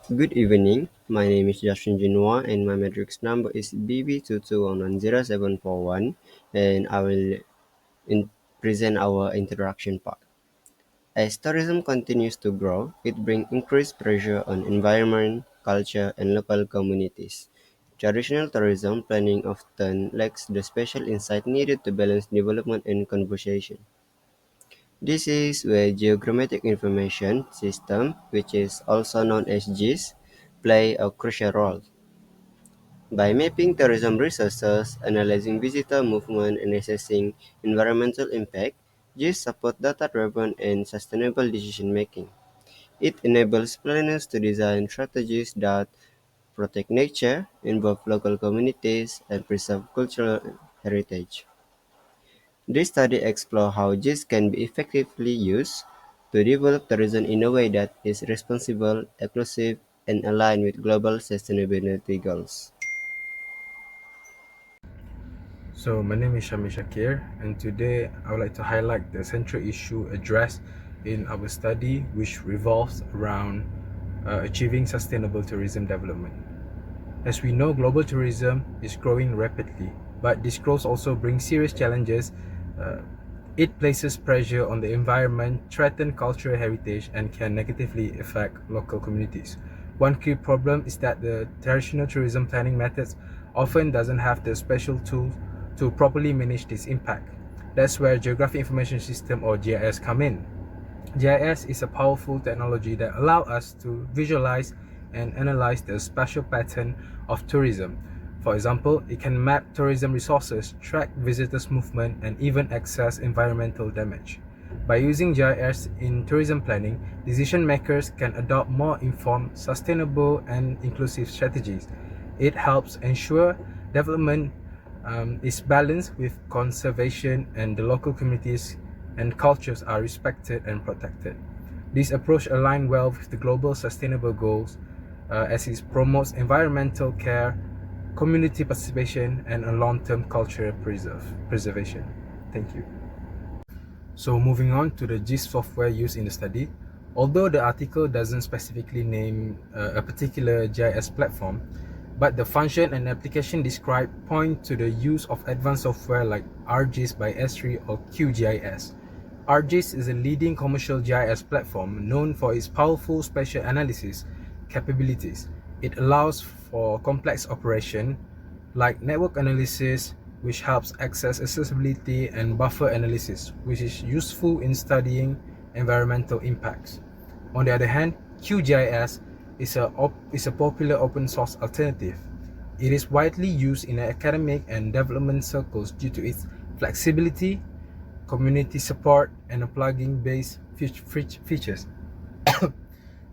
Good evening. My name is Justin Junwa and my matrix number is BB221107141 and I will present our introduction part. As tourism continues to grow, it brings increased pressure on environment, culture, and local communities. Traditional tourism planning often lacks the special insight needed to balance development and conservation. This is where Geographic Information System, which is also known as GIS, play a crucial role. By mapping tourism resources, analyzing visitor movement, and assessing environmental impact, GIS support data-driven and sustainable decision-making. It enables planners to design strategies that protect nature, involve local communities, and preserve cultural heritage. This study explores how GIS can be effectively used to develop tourism in a way that is responsible, inclusive, and aligned with global sustainability goals. So, my name is Shami Shakir, and today I would like to highlight the central issue addressed in our study, which revolves around achieving sustainable tourism development. As we know, global tourism is growing rapidly, but this growth also brings serious challenges. Uh, it places pressure on the environment, threatens cultural heritage, and can negatively affect local communities. One key problem is that the traditional tourism planning methods often doesn't have the special tools to properly manage this impact. That's where Geographic Information System or GIS come in. GIS is a powerful technology that allows us to visualize and analyze the spatial pattern of tourism. For example, it can map tourism resources, track visitors' movement, and even assess environmental damage. By using GIS in tourism planning, decision makers can adopt more informed, sustainable, and inclusive strategies. It helps ensure development is balanced with conservation and the local communities and cultures are respected and protected. This approach aligns well with the global sustainable goals as it promotes environmental care, community participation, and a long-term cultural preservation. Thank you. So moving on to the GIS software used in the study, although the article doesn't specifically name a particular GIS platform, but the function and application described point to the use of advanced software like ArcGIS by S3 or QGIS. ArcGIS is a leading commercial GIS platform known for its powerful spatial analysis capabilities. It allows for complex operation like network analysis, which helps access accessibility, and buffer analysis, which is useful in studying environmental impacts. On the other hand, QGIS is a popular open source alternative. It is widely used in academic and development circles due to its flexibility, community support, and plugin-based features.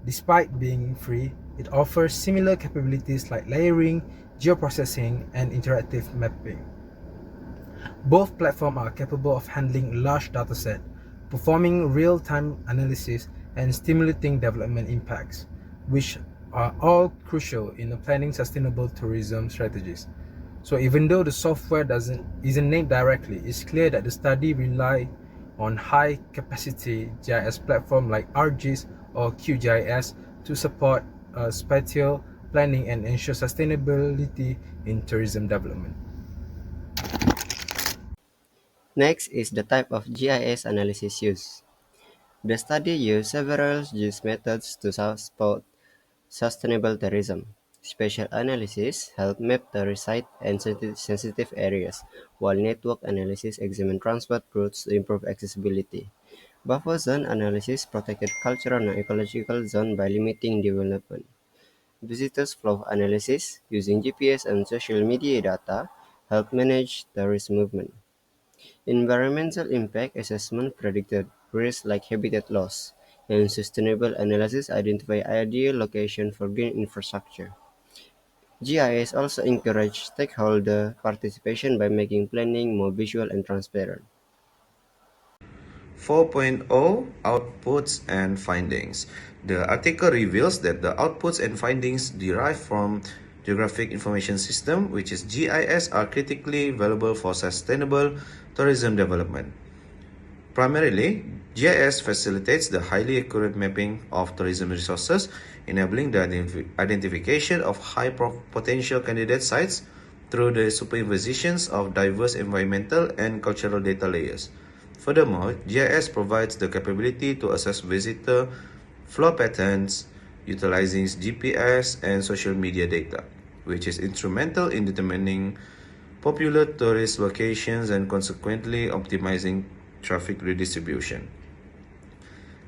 Despite being free, it offers similar capabilities like layering, geoprocessing, and interactive mapping. Both platforms are capable of handling large datasets, performing real-time analysis, and stimulating development impacts, which are all crucial in planning sustainable tourism strategies. So even though the software isn't named directly, it's clear that the study rely on high-capacity GIS platform like ArcGIS or QGIS to support spatial planning and ensure sustainability in tourism development. Next is the type of GIS analysis used. The study used several GIS methods to support sustainable tourism. Spatial analysis helped map tourist sites and sensitive areas, while network analysis examined transport routes to improve accessibility. Buffer zone analysis protected cultural and ecological zones by limiting development. Visitors flow analysis, using GPS and social media data, helped manage tourist movement. Environmental impact assessment predicted risks like habitat loss, and sustainable analysis identified ideal locations for green infrastructure. GIS also encouraged stakeholder participation by making planning more visual and transparent. 4.0 Outputs and Findings. The article reveals that the outputs and findings derived from Geographic Information System, which is GIS, are critically valuable for sustainable tourism development. Primarily, GIS facilitates the highly accurate mapping of tourism resources, enabling the identification of high potential candidate sites through the superimpositions of diverse environmental and cultural data layers. Furthermore, GIS provides the capability to assess visitor flow patterns utilizing GPS and social media data, which is instrumental in determining popular tourist locations and consequently optimizing traffic redistribution.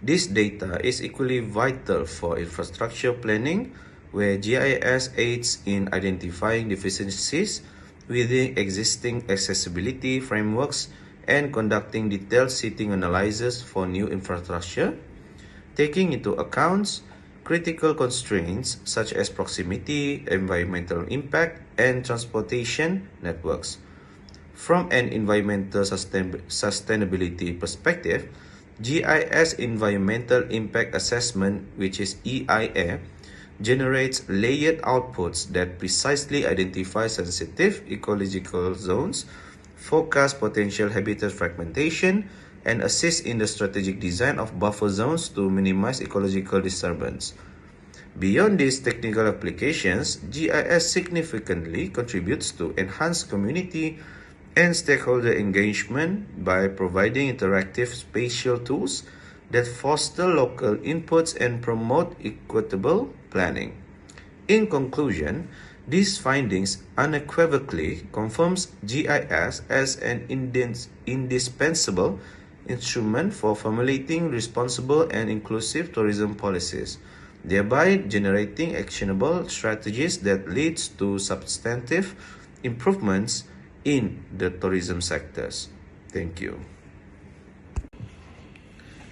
This data is equally vital for infrastructure planning, where GIS aids in identifying deficiencies within existing accessibility frameworks and conducting detailed sitting analysis for new infrastructure, taking into account critical constraints such as proximity, environmental impact, and transportation networks. From an environmental sustainability perspective, GIS Environmental Impact Assessment, which is EIA, generates layered outputs that precisely identify sensitive ecological zones, forecast potential habitat fragmentation, and assist in the strategic design of buffer zones to minimize ecological disturbance. Beyond these technical applications, GIS significantly contributes to enhanced community and stakeholder engagement by providing interactive spatial tools that foster local inputs and promote equitable planning. In conclusion, these findings unequivocally confirms GIS as an indispensable instrument for formulating responsible and inclusive tourism policies, thereby generating actionable strategies that leads to substantive improvements in the tourism sectors. Thank you.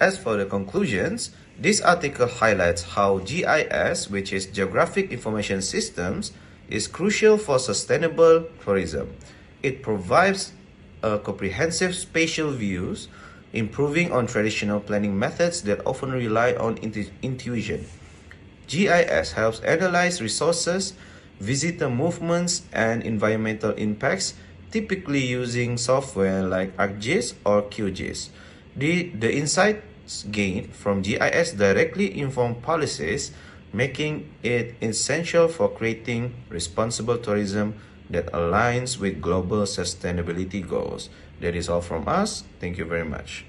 As for the conclusions, this article highlights how GIS, which is Geographic Information Systems, is crucial for sustainable tourism. It provides a comprehensive spatial views, improving on traditional planning methods that often rely on intuition. GIS helps analyze resources, visitor movements, and environmental impacts, typically using software like ArcGIS or QGIS. The insights gained from GIS directly inform policies, making it essential for creating responsible tourism that aligns with global sustainability goals. That is all from us. Thank you very much.